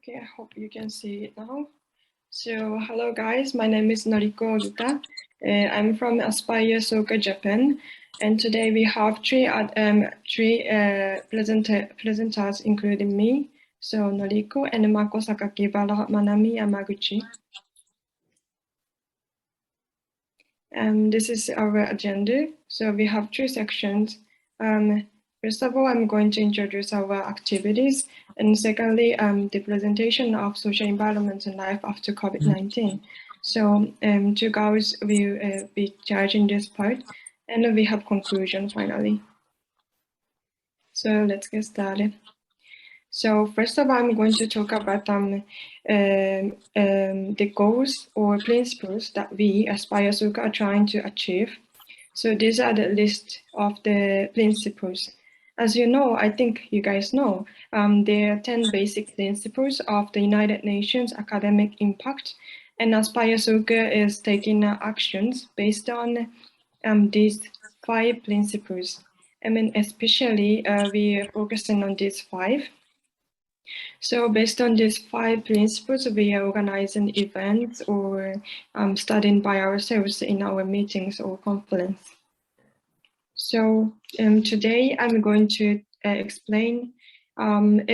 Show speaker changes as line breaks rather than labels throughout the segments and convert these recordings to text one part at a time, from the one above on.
Okay, I hope you can see it now. So, hello guys, my name is Noriko Ogita. I'm from Aspire Soka, Japan, and today we have three presenters, including me. So, Noriko and Mako, Sakakibara, Manami, Yamaguchi. This is our agenda. So we have three sections. First of all, I'm going to introduce our activities, and secondly, the presentation of social environment and life after COVID-19. So two guys will be charging this part, and we have conclusion finally. So let's get started. So first of all, I'm going to talk about the goals or principles that we Aspire Soka are trying to achieve. So these are the list of the principles. As you know, I think you guys know, there are 10 basic principles of the United Nations Academic Impact, and Aspire Soka is taking actions based on these 5 principles. I mean, especially we are focusing on these 5. So based on these 5 principles, we are organizing events or studying by ourselves in our meetings or conference. So today I'm going to explain I'm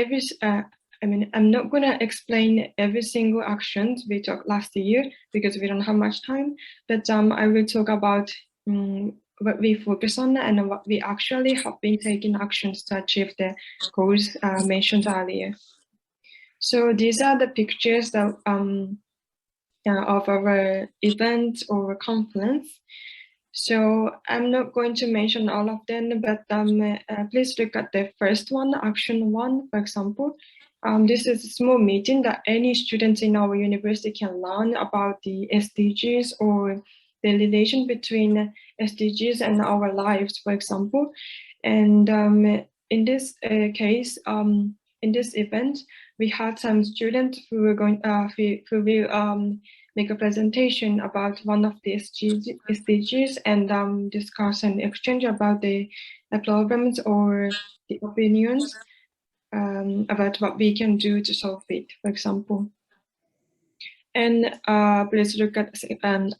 not going to explain every single action we took last year because we don't have much time, but I will talk about what we focus on and what we actually have been taking actions to achieve the goals mentioned earlier. So these are the pictures that of our event or conference. So I'm not going to mention all of them, but please look at the first one, action 1, for example. This is a small meeting that any student in our university can learn about the SDGs or the relation between SDGs and our lives, for example. And in this case, in this event, we had some students who were going who will make a presentation about one of the SDGs and discuss and exchange about the problems or the opinions about what we can do to solve it, for example. And please look at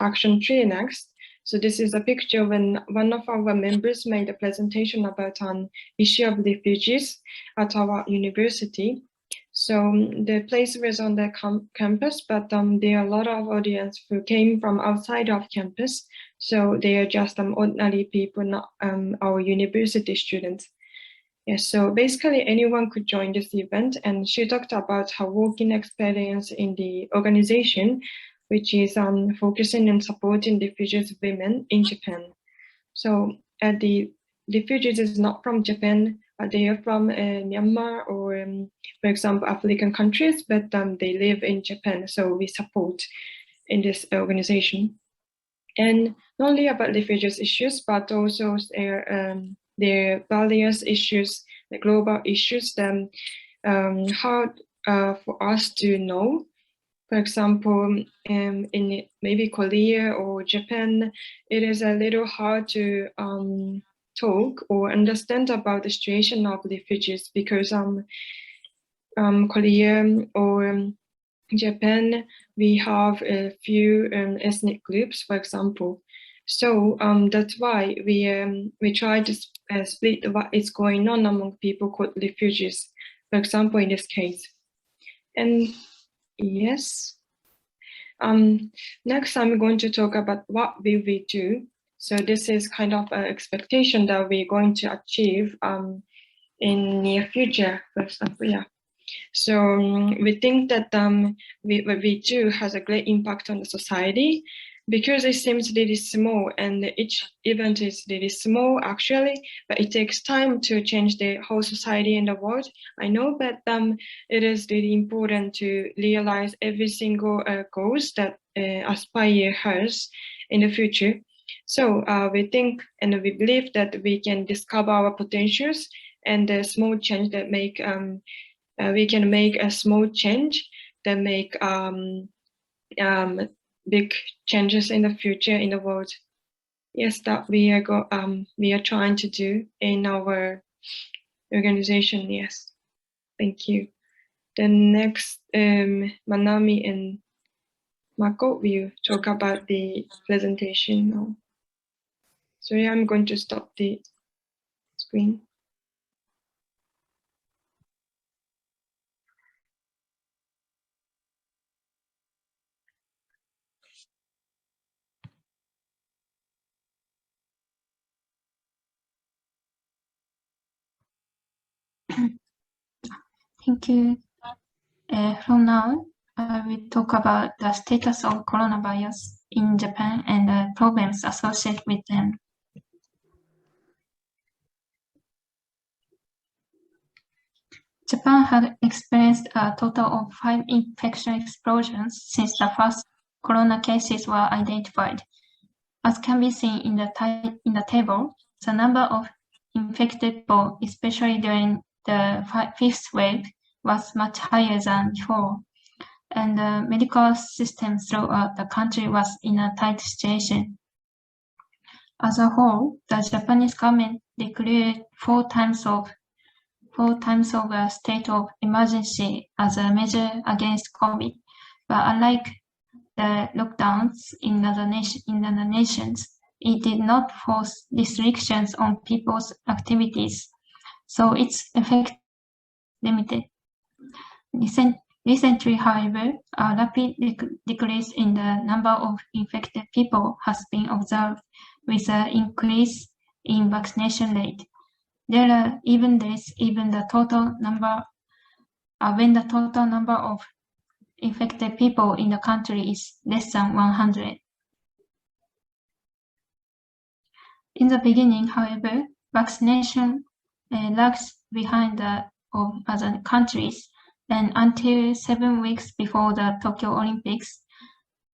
action 3 next. So this is a picture when one of our members made a presentation about an issue of refugees at our university. So the place was on the campus, but there are a lot of audience who came from outside of campus. So they are just ordinary people, not our university students. Yes, so basically anyone could join this event, and she talked about her working experience in the organization, which is focusing and supporting refugees women in Japan. So the refugees is not from Japan, they are from Myanmar or, for example, African countries, but they live in Japan, so we support in this organization. And not only about refugees issues, but also their various issues, the global issues, then hard for us to know. For example, in maybe Korea or Japan, it is a little hard to talk or understand about the situation of refugees because Korea or Japan, we have a few ethnic groups, for example. So that's why we try to split what is going on among people called refugees, for example, in this case. And yes, next I'm going to talk about what will we do. So this is kind of an expectation that we're going to achieve in near future, for example, yeah. So we think that what we do has a great impact on the society because it seems really small and each event is really small actually, but it takes time to change the whole society and the world. I know, but it is really important to realize every single goals that Aspire has in the future. So we think and we believe that we can discover our potentials and the small change that make we can make a small change that make big changes in the future in the world. Yes, that we are trying to do in our organization. Yes, thank you. The next, Manami and Mako will talk about the presentation now. So yeah, I'm going to stop the screen.
Thank you. From now, I will talk about the status of coronavirus in Japan and the problems associated with them. Japan had experienced a total of 5 infection explosions since the first corona cases were identified. As can be seen in the table, the number of infected people, especially during the fifth wave, was much higher than before, and the medical system throughout the country was in a tight situation. As a whole, the Japanese government declared four times of a state of emergency as a measure against COVID. But unlike the lockdowns in other nations, it did not force restrictions on people's activities, so its effect limited. Recently, however, a rapid decrease in the number of infected people has been observed, with an increase in vaccination rate. There are even days when the total number of infected people in the country is less than 100. In the beginning, however, vaccination lags behind of other countries, and until 7 weeks before the Tokyo Olympics,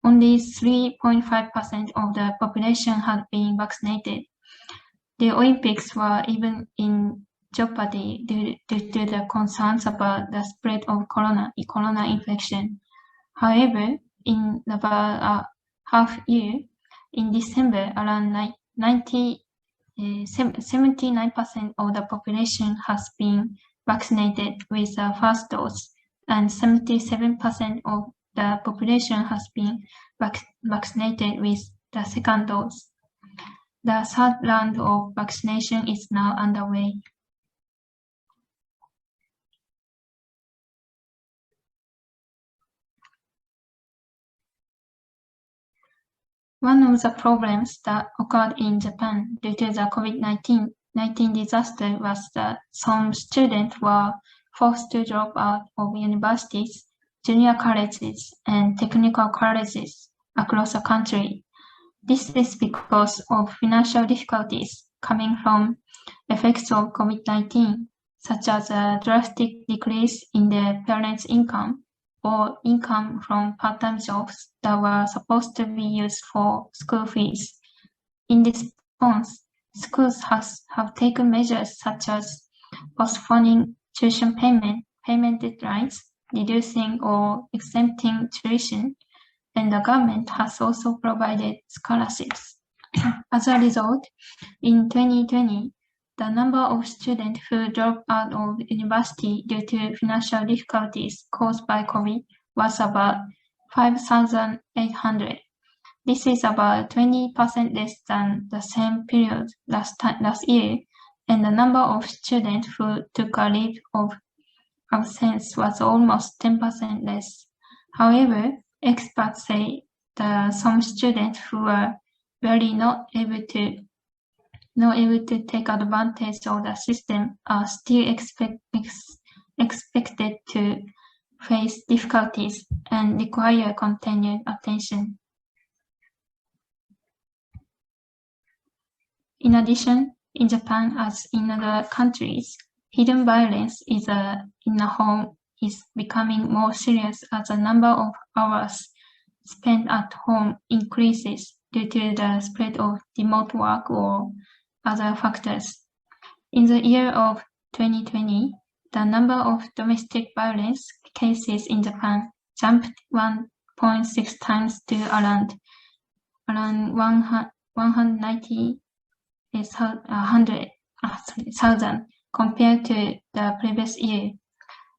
only 3.5% of the population had been vaccinated. The Olympics were even in jeopardy due to the concerns about the spread of corona infection. However, in about a half year, in December, around 79% of the population has been vaccinated with the first dose, and 77% of the population has been vaccinated with the second dose. The third round of vaccination is now underway. One of the problems that occurred in Japan due to the COVID-19 disaster was that some students were forced to drop out of universities, junior colleges, and technical colleges across the country. This is because of financial difficulties coming from effects of COVID-19, such as a drastic decrease in their parents' income or income from part-time jobs that were supposed to be used for school fees. In response, schools have taken measures such as postponing tuition payment deadlines, reducing or exempting tuition, and the government has also provided scholarships. As a result, in 2020, the number of students who dropped out of university due to financial difficulties caused by COVID was about 5,800. This is about 20% less than the same period last year, and the number of students who took a leave of absence was almost 10% less. However, experts say that some students who were really not able to take advantage of the system are still expected to face difficulties and require continued attention. In addition, in Japan, as in other countries, hidden violence in the home is becoming more serious as the number of hours spent at home increases due to the spread of remote work or other factors. In the year of 2020, the number of domestic violence cases in Japan jumped 1.6 times to around 190,000 compared to the previous year.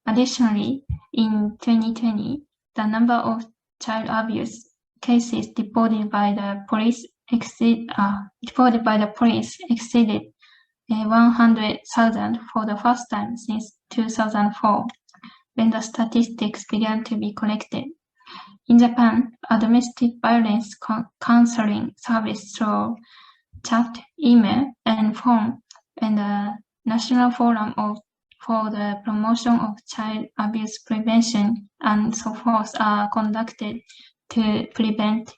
Additionally, in 2020, the number of child abuse cases reported by the police exceeded 100,000 for the first time since 2004, when the statistics began to be collected. In Japan, a domestic violence counseling service through chat, email, and phone, and the National Forum for the Promotion of Child Abuse Prevention and so forth are conducted to prevent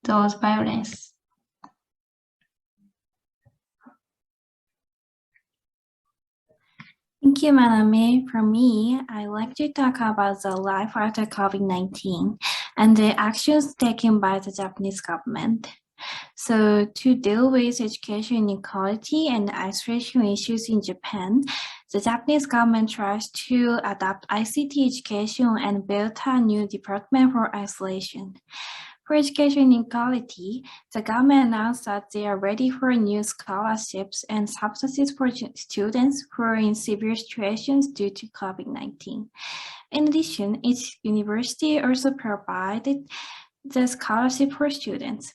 those violence.
Thank you, Manami. For me, I'd like to talk about the life after COVID-19 and the actions taken by the Japanese government. So to deal with education inequality and isolation issues in Japan, the Japanese government tries to adopt ICT education and built a new department for isolation. For education inequality, the government announced that they are ready for new scholarships and subsidies for students who are in severe situations due to COVID-19. In addition, each university also provided the scholarship for students.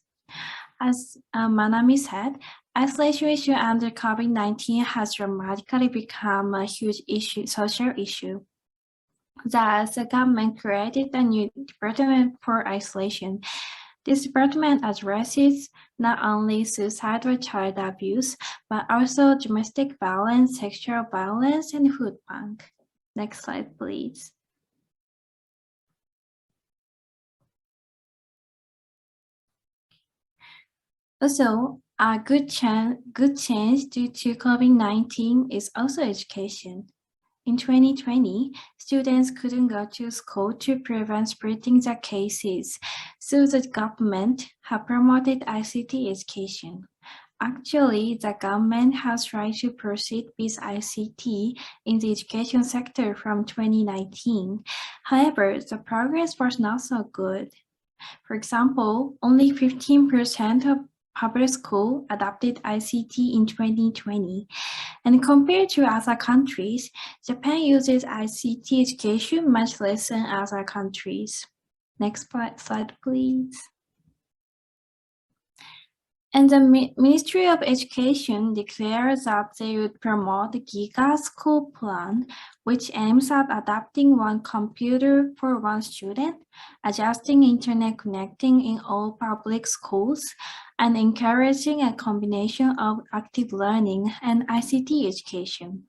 As Manami said, isolation issue under COVID-19 has dramatically become a huge social issue. Thus, the government created a new department for isolation. This department addresses not only suicidal child abuse, but also domestic violence, sexual violence, and food bank. Next slide, please. Also, a good change due to COVID-19 is also education. In 2020, students couldn't go to school to prevent spreading the cases, so the government have promoted ICT education. Actually, the government has tried to proceed with ICT in the education sector from 2019. However, the progress was not so good. For example, only 15% of public schools adopted ICT in 2020. And compared to other countries, Japan uses ICT education much less than other countries. Next slide, please. And the Ministry of Education declared that they would promote the GIGA School Plan, which aims at adopting one computer for one student, adjusting internet connecting in all public schools, and encouraging a combination of active learning and ICT education.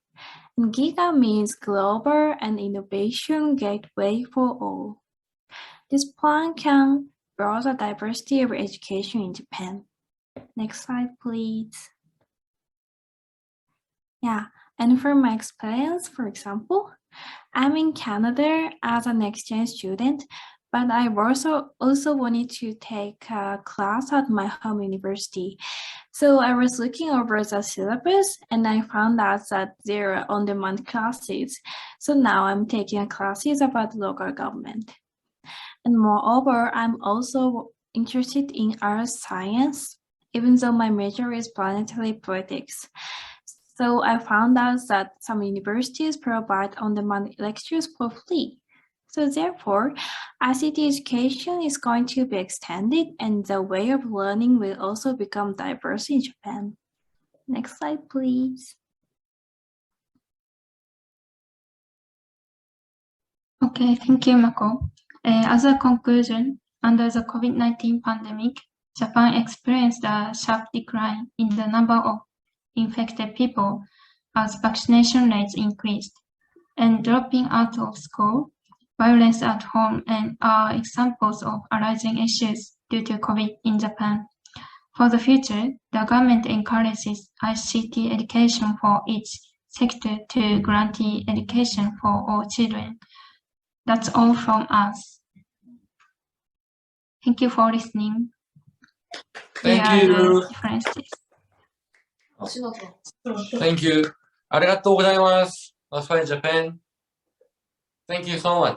And GIGA means Global and Innovation Gateway for All. This plan can grow the diversity of education in Japan. Next slide, please. Yeah, and for my experience, for example, I'm in Canada as an exchange student, but I also wanted to take a class at my home university. So I was looking over the syllabus and I found out that there are on-demand classes. So now I'm taking classes about local government. And moreover, I'm also interested in earth science, even though my major is planetary politics. So I found out that some universities provide on-demand lectures for free. So therefore, ICT education is going to be extended and the way of learning will also become diverse in Japan. Next slide, please.
Okay, thank you, Mako. As a conclusion, under the COVID-19 pandemic, Japan experienced a sharp decline in the number of infected people as vaccination rates increased, and dropping out of school, violence at home, and are examples of arising issues due to COVID in Japan. For the future, the government encourages ICT education for each sector to guarantee education for all children. That's all from us. Thank you for listening.
Thank you.
Differences.
Thank you. ありがとうございます。That's why Japan. Thank you so much.